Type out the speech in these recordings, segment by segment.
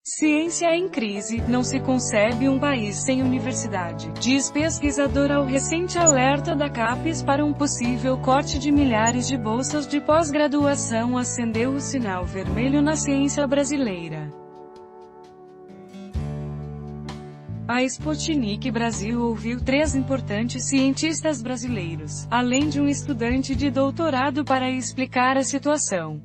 Ciência em crise, não se concebe um país sem universidade, diz pesquisador ao recente alerta da CAPES para um possível corte de milhares de bolsas de pós-graduação. Acendeu o sinal vermelho na ciência brasileira. A Sputnik Brasil ouviu 3 importantes cientistas brasileiros, além de um estudante de doutorado, para explicar a situação.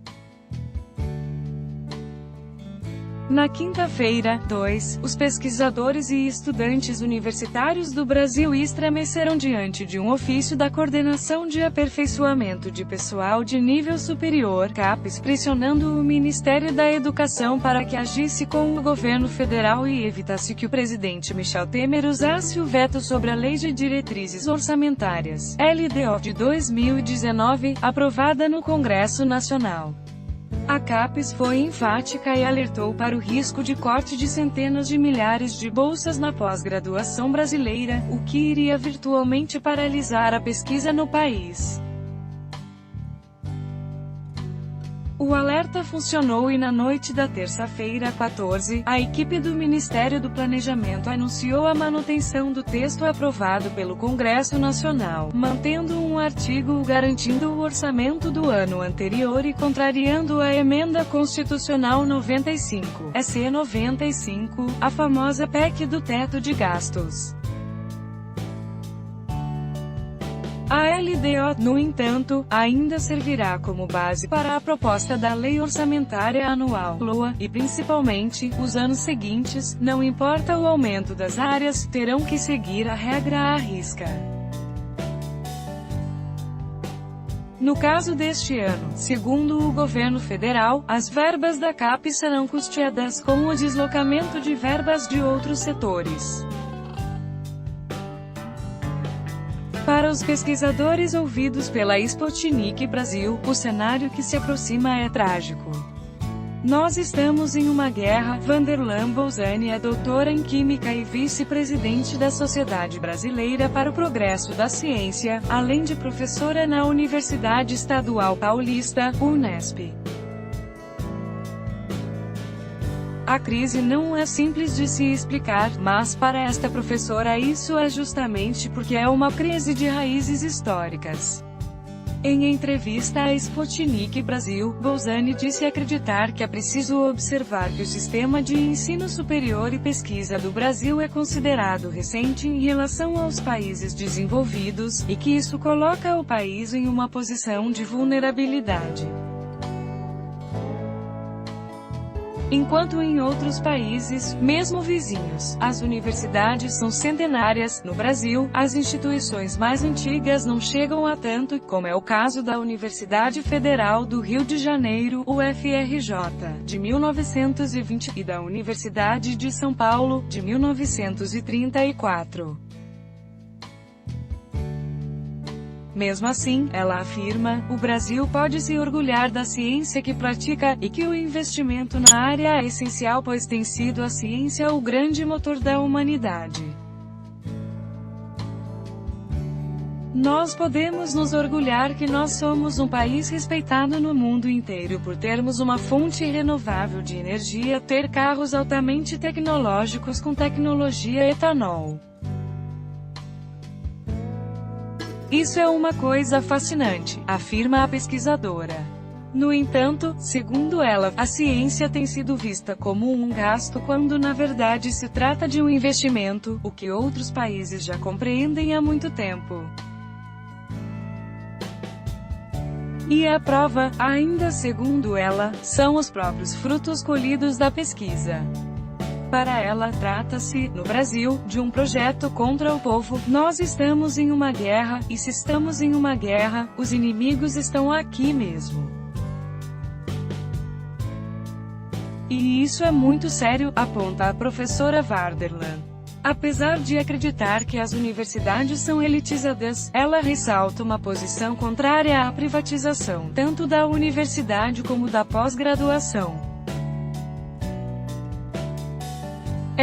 Na quinta-feira, 2, os pesquisadores e estudantes universitários do Brasil estremeceram diante de um ofício da Coordenação de Aperfeiçoamento de Pessoal de Nível Superior, CAPES, pressionando o Ministério da Educação para que agisse com o governo federal e evitasse que o presidente Michel Temer usasse o veto sobre a Lei de Diretrizes Orçamentárias, LDO, de 2019, aprovada no Congresso Nacional. A CAPES foi enfática e alertou para o risco de corte de centenas de milhares de bolsas na pós-graduação brasileira, o que iria virtualmente paralisar a pesquisa no país. O alerta funcionou e na noite da terça-feira, 14, a equipe do Ministério do Planejamento anunciou a manutenção do texto aprovado pelo Congresso Nacional, mantendo um artigo garantindo o orçamento do ano anterior e contrariando a Emenda Constitucional 95, EC 95, a famosa PEC do teto de gastos. A LDO, no entanto, ainda servirá como base para a proposta da Lei Orçamentária Anual, LOA, e principalmente, os anos seguintes, não importa o aumento das áreas, terão que seguir a regra à risca. No caso deste ano, segundo o governo federal, as verbas da CAPES serão custeadas com o deslocamento de verbas de outros setores. Para os pesquisadores ouvidos pela Sputnik Brasil, o cenário que se aproxima é trágico. Nós estamos em uma guerra. Vanderlan Bolzani é doutora em Química e vice-presidente da Sociedade Brasileira para o Progresso da Ciência, além de professora na Universidade Estadual Paulista, Unesp. A crise não é simples de se explicar, mas para esta professora isso é justamente porque é uma crise de raízes históricas. Em entrevista à Sputnik Brasil, Bolzani disse acreditar que é preciso observar que o sistema de ensino superior e pesquisa do Brasil é considerado recente em relação aos países desenvolvidos, e que isso coloca o país em uma posição de vulnerabilidade. Enquanto em outros países, mesmo vizinhos, as universidades são centenárias, no Brasil, as instituições mais antigas não chegam a tanto, como é o caso da Universidade Federal do Rio de Janeiro, UFRJ, de 1920, e da Universidade de São Paulo, de 1934. Mesmo assim, ela afirma, o Brasil pode se orgulhar da ciência que pratica, e que o investimento na área é essencial, pois tem sido a ciência o grande motor da humanidade. Nós podemos nos orgulhar que nós somos um país respeitado no mundo inteiro por termos uma fonte renovável de energia, ter carros altamente tecnológicos com tecnologia etanol. Isso é uma coisa fascinante, afirma a pesquisadora. No entanto, segundo ela, a ciência tem sido vista como um gasto quando na verdade se trata de um investimento, o que outros países já compreendem há muito tempo. E a prova, ainda segundo ela, são os próprios frutos colhidos da pesquisa. Para ela, trata-se, no Brasil, de um projeto contra o povo. Nós estamos em uma guerra, e se estamos em uma guerra, os inimigos estão aqui mesmo. E isso é muito sério, aponta a professora Vanderlan. Apesar de acreditar que as universidades são elitizadas, ela ressalta uma posição contrária à privatização, tanto da universidade como da pós-graduação.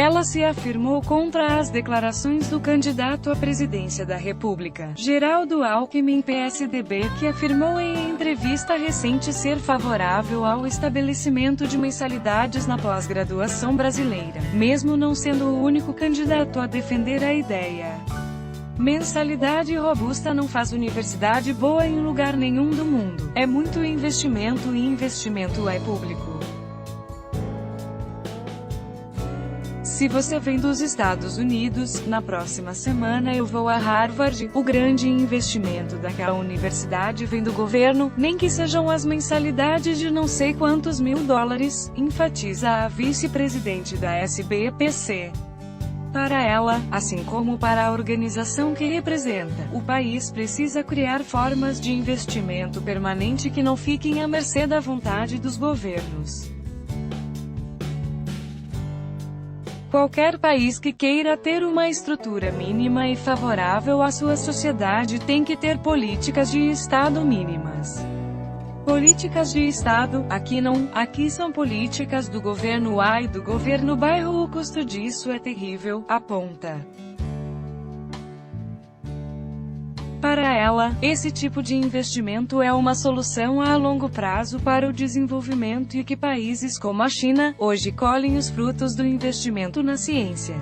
Ela se afirmou contra as declarações do candidato à presidência da República, Geraldo Alckmin PSDB, que afirmou em entrevista recente ser favorável ao estabelecimento de mensalidades na pós-graduação brasileira, mesmo não sendo o único candidato a defender a ideia. Mensalidade robusta não faz universidade boa em lugar nenhum do mundo. É muito investimento e investimento é público. Se você vem dos Estados Unidos, na próxima semana eu vou a Harvard. O grande investimento daquela universidade vem do governo, nem que sejam as mensalidades de não sei quantos mil dólares, enfatiza a vice-presidente da SBPC. Para ela, assim como para a organização que representa, o país precisa criar formas de investimento permanente que não fiquem à mercê da vontade dos governos. Qualquer país que queira ter uma estrutura mínima e favorável à sua sociedade tem que ter políticas de Estado mínimas. Políticas de Estado, aqui não, aqui são políticas do governo A e do governo B. O custo disso é terrível, aponta. Para ela, esse tipo de investimento é uma solução a longo prazo para o desenvolvimento e que países como a China, hoje colhem os frutos do investimento na ciência.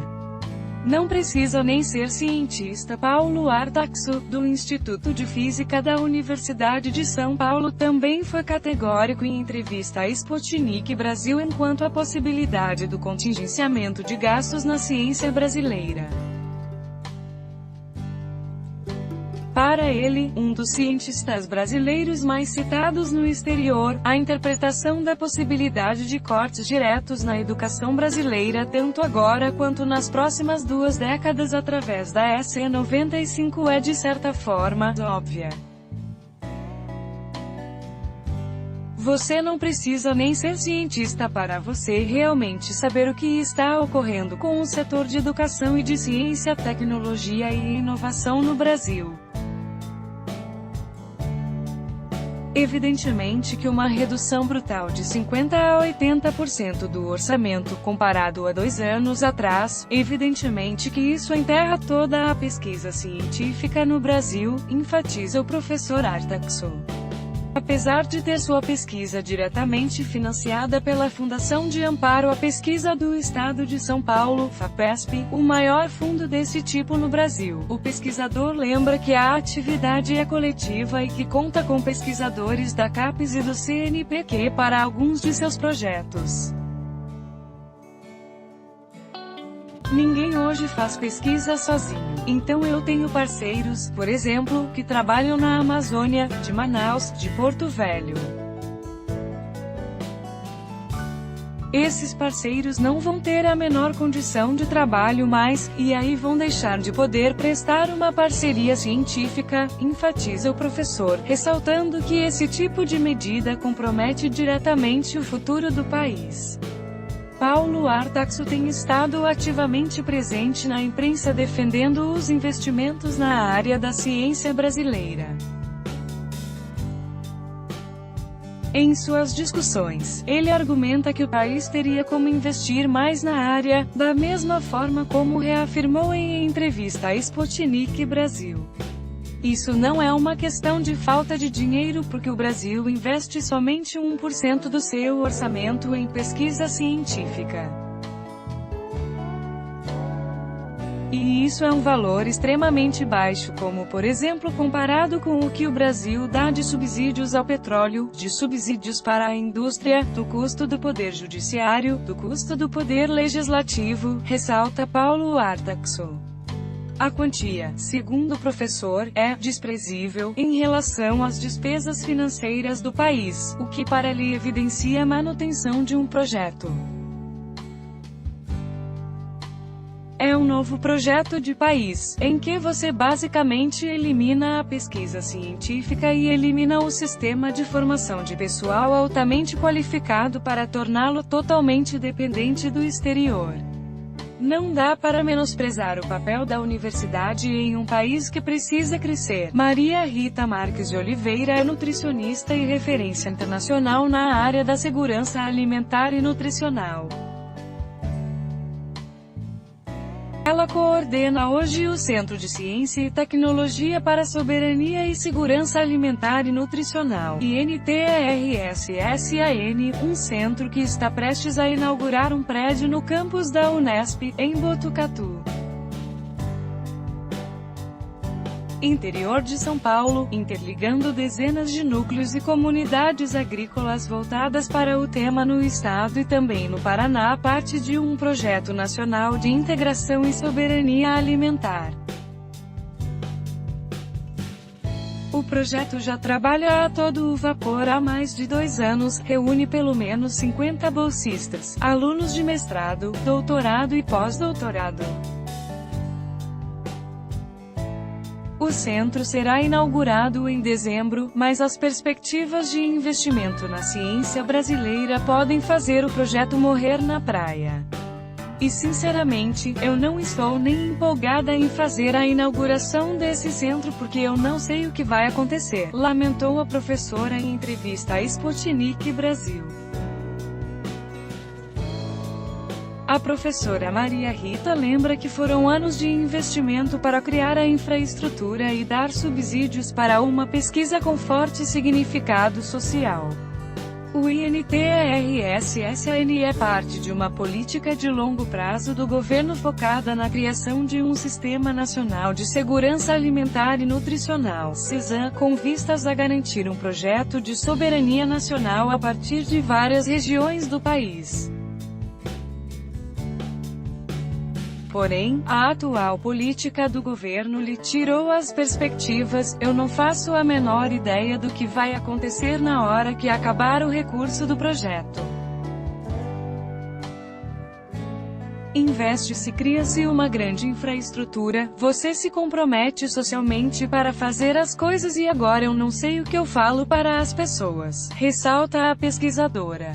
Não precisa nem ser cientista. Paulo Artaxo, do Instituto de Física da Universidade de São Paulo, também foi categórico em entrevista à Sputnik Brasil quanto à possibilidade do contingenciamento de gastos na ciência brasileira. Para ele, um dos cientistas brasileiros mais citados no exterior, a interpretação da possibilidade de cortes diretos na educação brasileira tanto agora quanto nas próximas 2 décadas através da EC 95 é de certa forma óbvia. Você não precisa nem ser cientista para você realmente saber o que está ocorrendo com o setor de educação e de ciência, tecnologia e inovação no Brasil. Evidentemente que uma redução brutal de 50% a 80% do orçamento comparado a 2 anos atrás, evidentemente que isso enterra toda a pesquisa científica no Brasil, enfatiza o professor Artaxo. Apesar de ter sua pesquisa diretamente financiada pela Fundação de Amparo à Pesquisa do Estado de São Paulo, FAPESP, o maior fundo desse tipo no Brasil, o pesquisador lembra que a atividade é coletiva e que conta com pesquisadores da CAPES e do CNPq para alguns de seus projetos. Ninguém hoje faz pesquisa sozinho. Então eu tenho parceiros, por exemplo, que trabalham na Amazônia, de Manaus, de Porto Velho. Esses parceiros não vão ter a menor condição de trabalho mais, e aí vão deixar de poder prestar uma parceria científica, enfatiza o professor, ressaltando que esse tipo de medida compromete diretamente o futuro do país. Paulo Artaxo tem estado ativamente presente na imprensa defendendo os investimentos na área da ciência brasileira. Em suas discussões, ele argumenta que o país teria como investir mais na área, da mesma forma como reafirmou em entrevista à Sputnik Brasil. Isso não é uma questão de falta de dinheiro porque o Brasil investe somente 1% do seu orçamento em pesquisa científica. E isso é um valor extremamente baixo, como por exemplo comparado com o que o Brasil dá de subsídios ao petróleo, de subsídios para a indústria, do custo do poder judiciário, do custo do poder legislativo, ressalta Paulo Artaxo. A quantia, segundo o professor, é desprezível em relação às despesas financeiras do país, o que para ele evidencia a manutenção de um projeto. É um novo projeto de país, em que você basicamente elimina a pesquisa científica e elimina o sistema de formação de pessoal altamente qualificado para torná-lo totalmente dependente do exterior. Não dá para menosprezar o papel da universidade em um país que precisa crescer. Maria Rita Marques de Oliveira é nutricionista e referência internacional na área da segurança alimentar e nutricional. Ela coordena hoje o Centro de Ciência e Tecnologia para Soberania e Segurança Alimentar e Nutricional, INTERSSAN, um centro que está prestes a inaugurar um prédio no campus da Unesp, em Botucatu, interior de São Paulo, interligando dezenas de núcleos e comunidades agrícolas voltadas para o tema no estado e também no Paraná, parte de um projeto nacional de integração e soberania alimentar. O projeto já trabalha a todo o vapor há mais de 2 anos, reúne pelo menos 50 bolsistas, alunos de mestrado, doutorado e pós-doutorado. O centro será inaugurado em dezembro, mas as perspectivas de investimento na ciência brasileira podem fazer o projeto morrer na praia. E sinceramente, eu não estou nem empolgada em fazer a inauguração desse centro porque eu não sei o que vai acontecer, lamentou a professora em entrevista à Sputnik Brasil. A professora Maria Rita lembra que foram anos de investimento para criar a infraestrutura e dar subsídios para uma pesquisa com forte significado social. O INTERSSAN é parte de uma política de longo prazo do governo focada na criação de um Sistema Nacional de Segurança Alimentar e Nutricional, SESAN, com vistas a garantir um projeto de soberania nacional a partir de várias regiões do país. Porém, a atual política do governo lhe tirou as perspectivas. Eu não faço a menor ideia do que vai acontecer na hora que acabar o recurso do projeto. Investe-se, cria-se uma grande infraestrutura, você se compromete socialmente para fazer as coisas e agora eu não sei o que eu falo para as pessoas, ressalta a pesquisadora.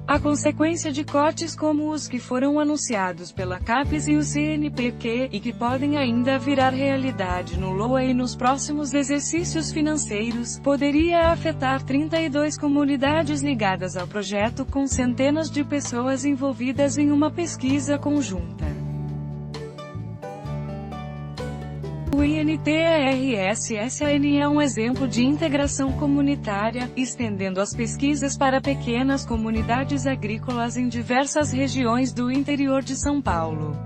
A consequência de cortes como os que foram anunciados pela CAPES e o CNPq, e que podem ainda virar realidade no LOA e nos próximos exercícios financeiros, poderia afetar 32 comunidades ligadas ao projeto com centenas de pessoas envolvidas em uma pesquisa conjunta. O INTERSSAN é um exemplo de integração comunitária, estendendo as pesquisas para pequenas comunidades agrícolas em diversas regiões do interior de São Paulo.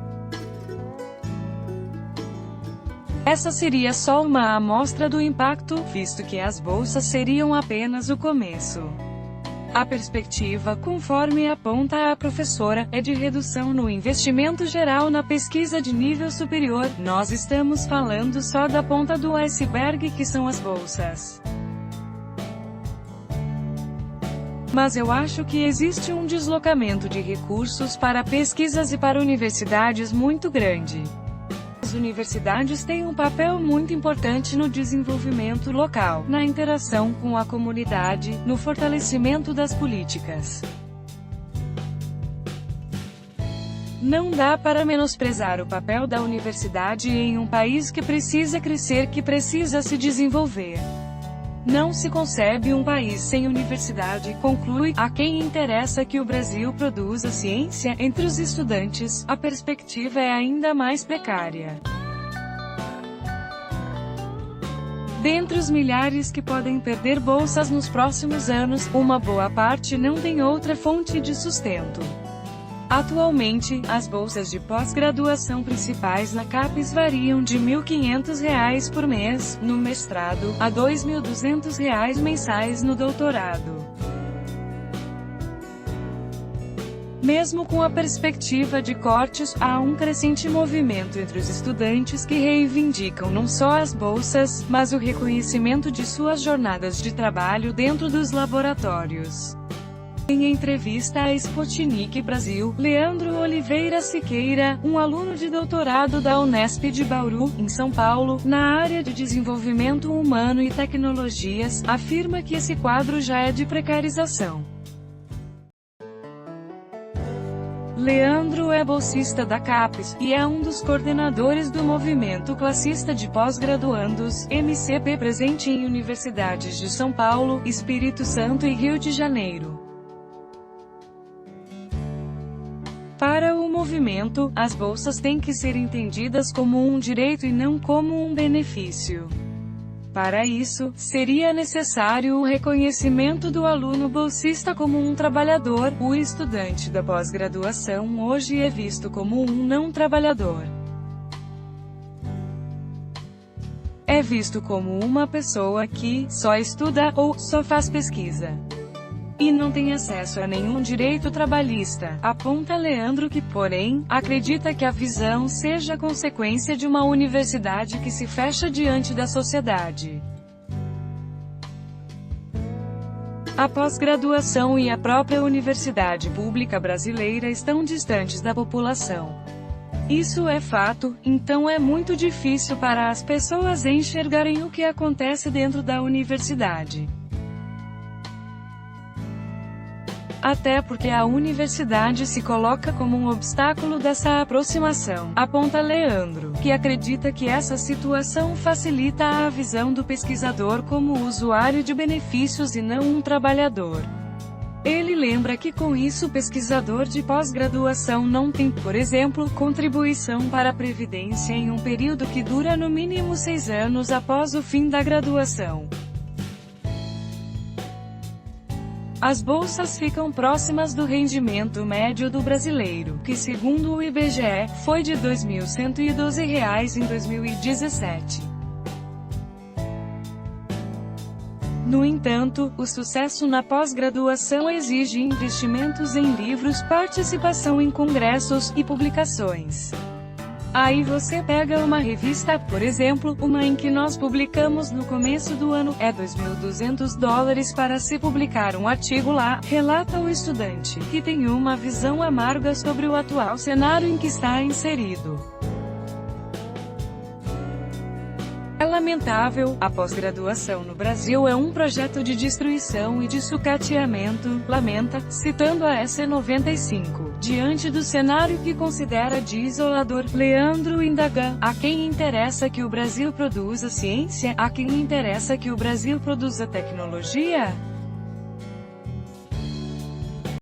Essa seria só uma amostra do impacto, visto que as bolsas seriam apenas o começo. A perspectiva, conforme aponta a professora, é de redução no investimento geral na pesquisa de nível superior. Nós estamos falando só da ponta do iceberg, que são as bolsas. Mas eu acho que existe um deslocamento de recursos para pesquisas e para universidades muito grande. As universidades têm um papel muito importante no desenvolvimento local, na interação com a comunidade, no fortalecimento das políticas. Não dá para menosprezar o papel da universidade em um país que precisa crescer, que precisa se desenvolver. Não se concebe um país sem universidade, conclui. A quem interessa que o Brasil produza ciência, entre os estudantes, a perspectiva é ainda mais precária. Dentre os milhares que podem perder bolsas nos próximos anos, uma boa parte não tem outra fonte de sustento. Atualmente, as bolsas de pós-graduação principais na CAPES variam de R$ 1.500 por mês, no mestrado, a R$ 2.200 mensais no doutorado. Mesmo com a perspectiva de cortes, há um crescente movimento entre os estudantes que reivindicam não só as bolsas, mas o reconhecimento de suas jornadas de trabalho dentro dos laboratórios. Em entrevista à Sputnik Brasil, Leandro Oliveira Siqueira, um aluno de doutorado da Unesp de Bauru, em São Paulo, na área de desenvolvimento humano e tecnologias, afirma que esse quadro já é de precarização. Leandro é bolsista da CAPES, e é um dos coordenadores do movimento classista de pós-graduandos, MCP, presente em universidades de São Paulo, Espírito Santo e Rio de Janeiro. Para Para o movimento, as bolsas têm que ser entendidas como um direito e não como um benefício. Para isso, seria necessário o reconhecimento do aluno bolsista como um trabalhador. O estudante da pós-graduação hoje é visto como um não trabalhador. É visto como uma pessoa que só estuda ou só faz pesquisa e não tem acesso a nenhum direito trabalhista, aponta Leandro, que, porém, acredita que a visão seja consequência de uma universidade que se fecha diante da sociedade. A pós-graduação e a própria universidade pública brasileira estão distantes da população. Isso é fato, então é muito difícil para as pessoas enxergarem o que acontece dentro da universidade. Até porque a universidade se coloca como um obstáculo dessa aproximação, aponta Leandro, que acredita que essa situação facilita a visão do pesquisador como usuário de benefícios e não um trabalhador. Ele lembra que com isso o pesquisador de pós-graduação não tem, por exemplo, contribuição para a Previdência em um período que dura no mínimo 6 anos após o fim da graduação. As bolsas ficam próximas do rendimento médio do brasileiro, que segundo o IBGE, foi de R$ 2.112 em 2017. No entanto, o sucesso na pós-graduação exige investimentos em livros, participação em congressos e publicações. Aí você pega uma revista, por exemplo, uma em que nós publicamos no começo do ano, é $2.200 para se publicar um artigo lá, relata o estudante, que tem uma visão amarga sobre o atual cenário em que está inserido. É lamentável, a pós-graduação no Brasil é um projeto de destruição e de sucateamento, lamenta, citando a EC95. Diante do cenário que considera de isolador, Leandro indaga: a quem interessa que o Brasil produza ciência? A quem interessa que o Brasil produza tecnologia?